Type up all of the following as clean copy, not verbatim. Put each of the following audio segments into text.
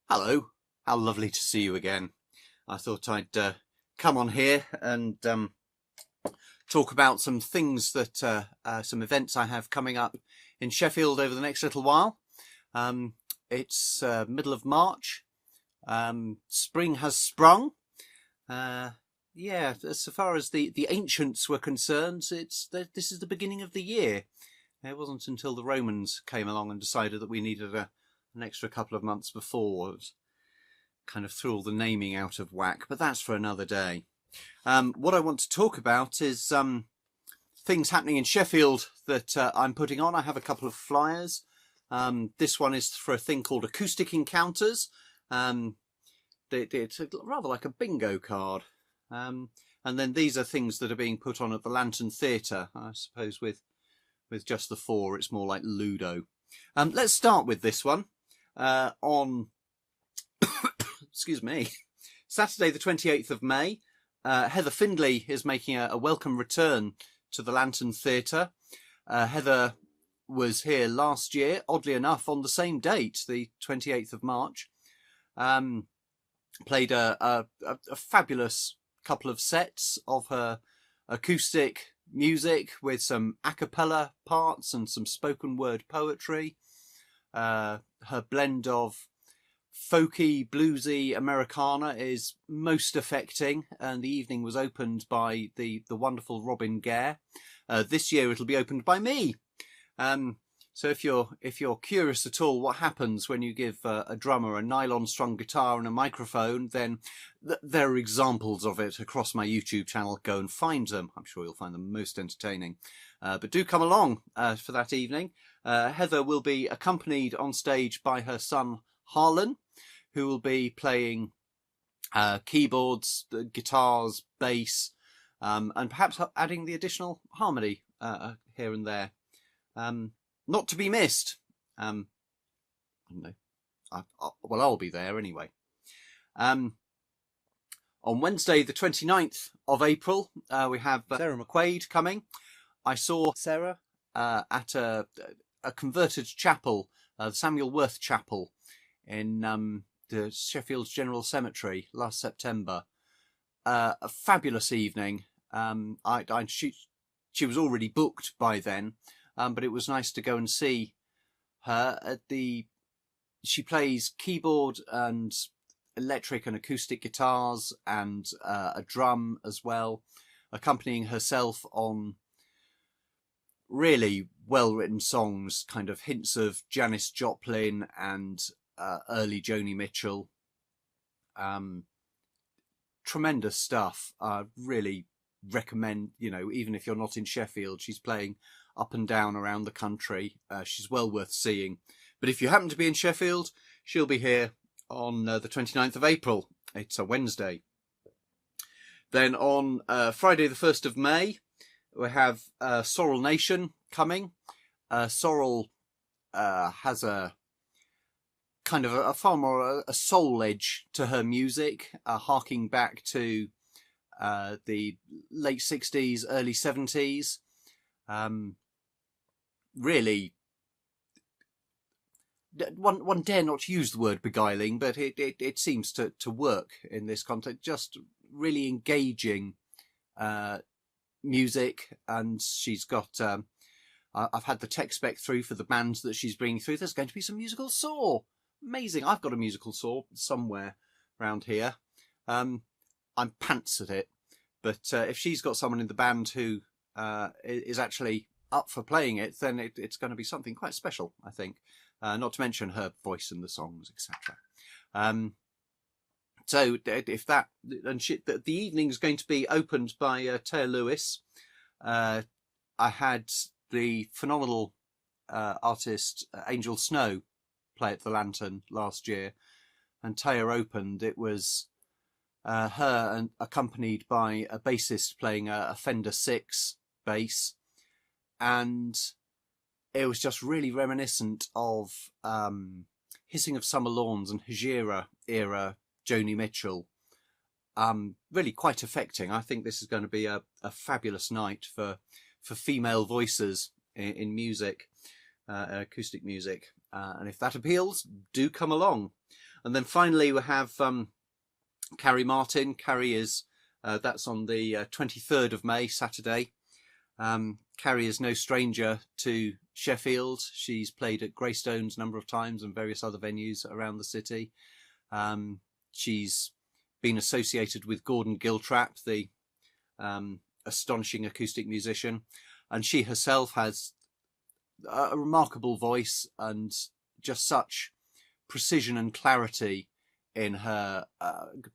Hello, how lovely to see you again. I thought I'd come on here and talk about some things that, some events I have coming up in Sheffield over the next little while. It's middle of March. Spring has sprung. Yeah, so far as the ancients were concerned, this is the beginning of the year. It wasn't until the Romans came along and decided that we needed an extra couple of months before. It kind of threw all the naming out of whack, but that's for another day. What I want to talk about is things happening in Sheffield that I'm putting on. I have a couple of flyers. This one is for a thing called Acoustic Encounters. It's rather like a bingo card. And then these are things that are being put on at the Lantern Theatre. I suppose with just the four, it's more like Ludo. Let's start with this one. On excuse me, Saturday the 28th of May, Heather Findlay is making a welcome return to the Lantern Theatre. Heather was here last year, oddly enough, on the same date, the 28th of March. Played a fabulous couple of sets of her acoustic music with some a cappella parts and some spoken word poetry. Her blend of folky, bluesy Americana is most affecting, and the evening was opened by the wonderful Robin Gare. This year it'll be opened by me. So if you're curious at all what happens when you give a drummer a nylon strung guitar and a microphone, then there are examples of it across my YouTube channel. Go and find them. I'm sure you'll find them most entertaining. But do come along for that evening. Heather will be accompanied on stage by her son Harlan, who will be playing keyboards, guitars, bass, and perhaps adding the additional harmony here and there. Not to be missed. I don't know. Well, I'll be there anyway. On Wednesday, the 29th of April, we have Sarah McQuaid coming. I saw Sarah at a converted chapel, the Samuel Worth Chapel, in the Sheffield General Cemetery last September. A fabulous evening. She was already booked by then, but it was nice to go and see her at she plays keyboard and electric and acoustic guitars and a drum as well, accompanying herself on really well-written songs, kind of hints of Janis Joplin and early Joni Mitchell. Tremendous stuff. Really recommend, even if you're not in Sheffield, she's playing up and down around the country. She's well worth seeing. But if you happen to be in Sheffield, she'll be here on the 29th of April. It's a Wednesday. Then on Friday the 1st of May, we have Sorrel Nation coming. Sorrel has a kind of a far more a soul edge to her music, harking back to the late 60s, early 70s. Really, one dare not use the word beguiling, but it seems to work in this context. Just really engaging music, and she's got I've had the tech spec through for the bands that she's bringing through. There's going to be some musical saw. Amazing. I've got a musical saw somewhere around here. I'm pants at it, but if she's got someone in the band who is actually up for playing it, then it's going to be something quite special, I think. Not to mention her voice in the songs, etc. So if that, and the evening's going to be opened by Taya Lewis. I had the phenomenal artist Angel Snow play at the Lantern last year, and Taya opened. It was her and accompanied by a bassist playing a Fender 6 bass, and it was just really reminiscent of Hissing of Summer Lawns and Hejira era Joni Mitchell. Really quite affecting. I think this is going to be a fabulous night for female voices in music, acoustic music. And if that appeals, do come along. And then finally we have Carrie Martin. Carrie is, that's on the 23rd of May, Saturday. Carrie is no stranger to Sheffield. She's played at Greystones a number of times and various other venues around the city. She's been associated with Gordon Giltrap, the astonishing acoustic musician, and she herself has a remarkable voice and just such precision and clarity in her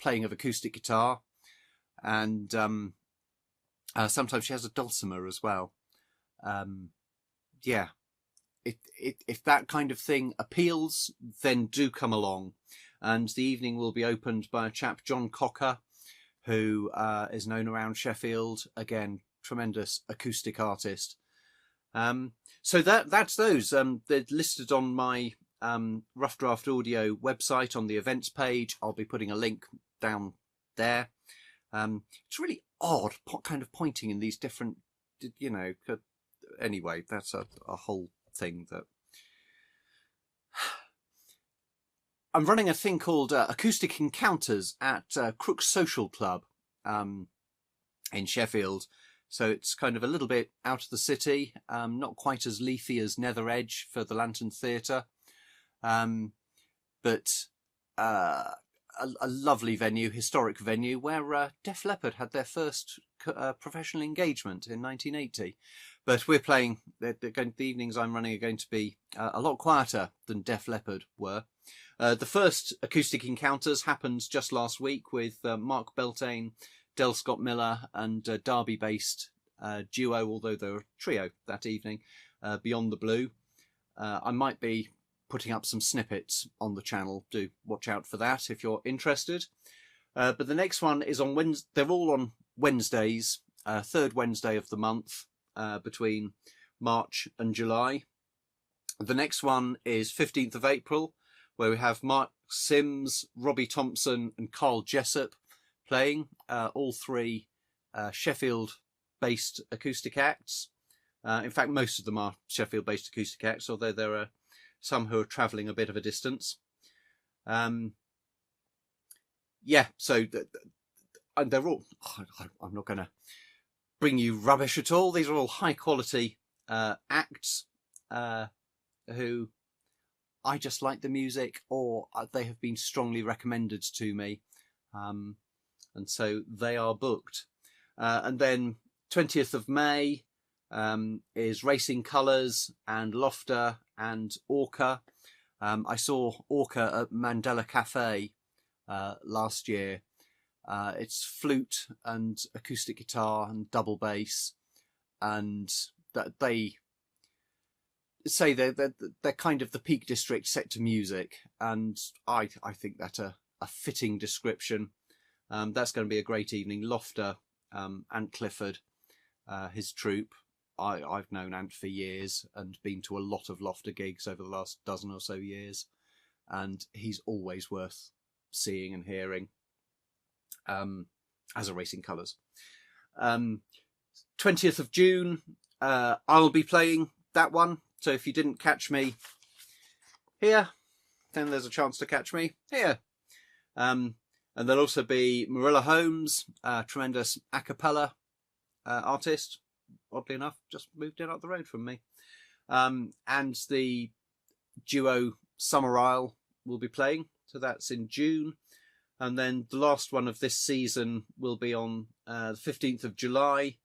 playing of acoustic guitar, and sometimes she has a dulcimer as well. Yeah, if that kind of thing appeals, then do come along. And the evening will be opened by a chap, John Cocker, who is known around Sheffield. Again, tremendous acoustic artist. So that's those. They're listed on my Rough Draft Audio website on the events page. I'll be putting a link down there. It's really odd kind of pointing in these different, you know, anyway, that's a whole thing that I'm running a thing called Acoustic Encounters at Crookes Social Club in Sheffield. So it's kind of a little bit out of the city, not quite as leafy as Nether Edge for the Lantern Theatre, but a lovely venue, historic venue, where Def Leppard had their first professional engagement in 1980. But we're playing, the evenings I'm running are going to be a lot quieter than Def Leppard were. The first Acoustic Encounters happened just last week with Mark Beltane, Del Scott Miller and Derby-based duo, although they were a trio that evening, Beyond the Blue. I might be putting up some snippets on the channel. Do watch out for that if you're interested. But the next one is on Wednesday. They're all on Wednesdays, third Wednesday of the month, between March and July. The next one is 15th of April, where we have Mark Sims, Robbie Thompson and Carl Jessup playing, all three Sheffield-based acoustic acts. In fact, most of them are Sheffield-based acoustic acts, although there are some who are travelling a bit of a distance. Yeah, so and they're all, I'm not going to bring you rubbish at all. These are all high-quality acts who I just like the music, or they have been strongly recommended to me. And so they are booked. And then 20th of May is Racing Colours and Lofter and Orca. I saw Orca at Mandela Cafe last year. It's flute and acoustic guitar and double bass, and that they say they're kind of the Peak District set to music, and I think that's a fitting description. That's going to be a great evening. Lofter, Ant Clifford, his troupe. I've known Ant for years and been to a lot of Lofter gigs over the last dozen or so years, and he's always worth seeing and hearing, as are Racing Colours. 20th of June, I'll be playing that one. So if you didn't catch me here, then there's a chance to catch me here. And there'll also be Marilla Holmes, a tremendous a cappella artist, oddly enough, just moved in up the road from me. And the duo Summer Isle will be playing, so that's in June. And then the last one of this season will be on the 15th of July,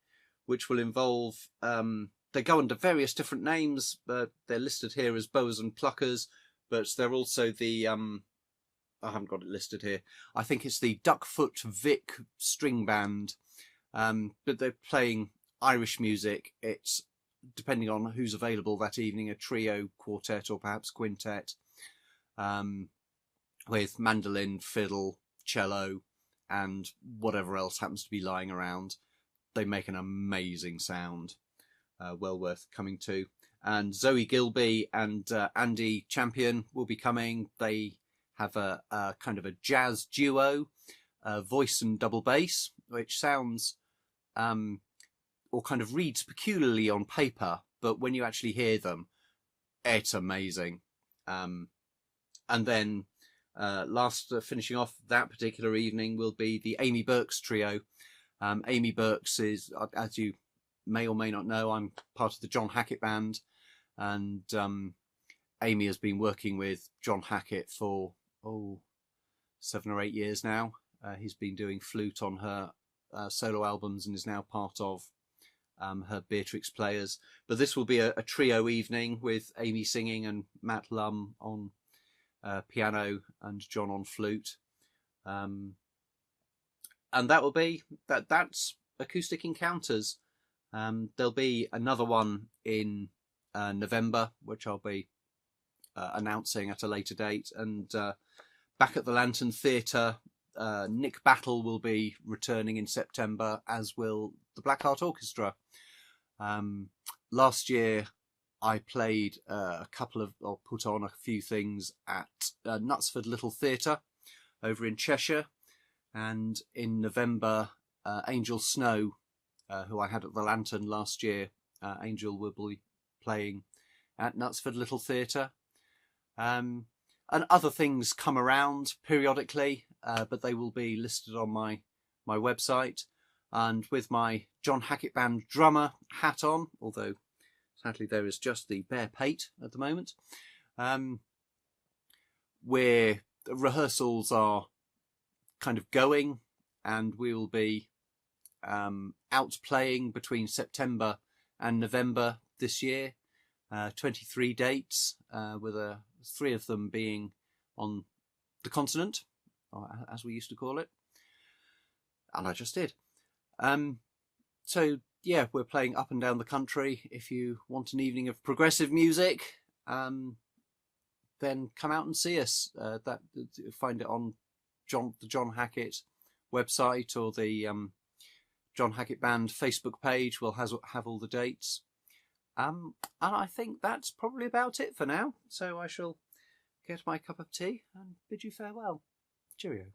which will involve, they go under various different names, but they're listed here as Boas and Pluckers, but they're also the, I haven't got it listed here, I think it's the Duckfoot Vic string band, but they're playing Irish music. It's, depending on who's available that evening, a trio, quartet or perhaps quintet, with mandolin, fiddle, cello and whatever else happens to be lying around. They make an amazing sound, well worth coming to. And Zoe Gilby and Andy Champion will be coming. They have a kind of a jazz duo, voice and double bass, which sounds or kind of reads peculiarly on paper, but when you actually hear them, it's amazing. And then Finishing off that particular evening will be the Amy Burks trio. Amy Burks is, as you may or may not know, I'm part of the John Hackett band, and Amy has been working with John Hackett for 7 or 8 years now. He's been doing flute on her solo albums and is now part of her Beatrix Players. But this will be a trio evening with Amy singing and Matt Lum on piano and John on flute. And that will be that's Acoustic Encounters. There'll be another one in November, which I'll be announcing at a later date. And back at the Lantern Theatre, Nick Battle will be returning in September, as will the Black Heart Orchestra. Last year I played put on a few things at Knutsford Little Theatre over in Cheshire, and in November Angel Snow, who I had at the Lantern last year, Angel will be playing at Knutsford Little Theatre. And other things come around periodically, but they will be listed on my website. And with my John Hackett Band drummer hat on, although sadly there is just the bare pate at the moment, where the rehearsals are kind of going, and we will be out playing between September and November this year. 23 dates, with 3 of them being on the continent, or as we used to call it, and I just did. So yeah, we're playing up and down the country. If you want an evening of progressive music, then come out and see us. Find it on the John Hackett website or the John Hackett Band Facebook page. Will have all the dates. And I think that's probably about it for now. So I shall get my cup of tea and bid you farewell. Cheerio.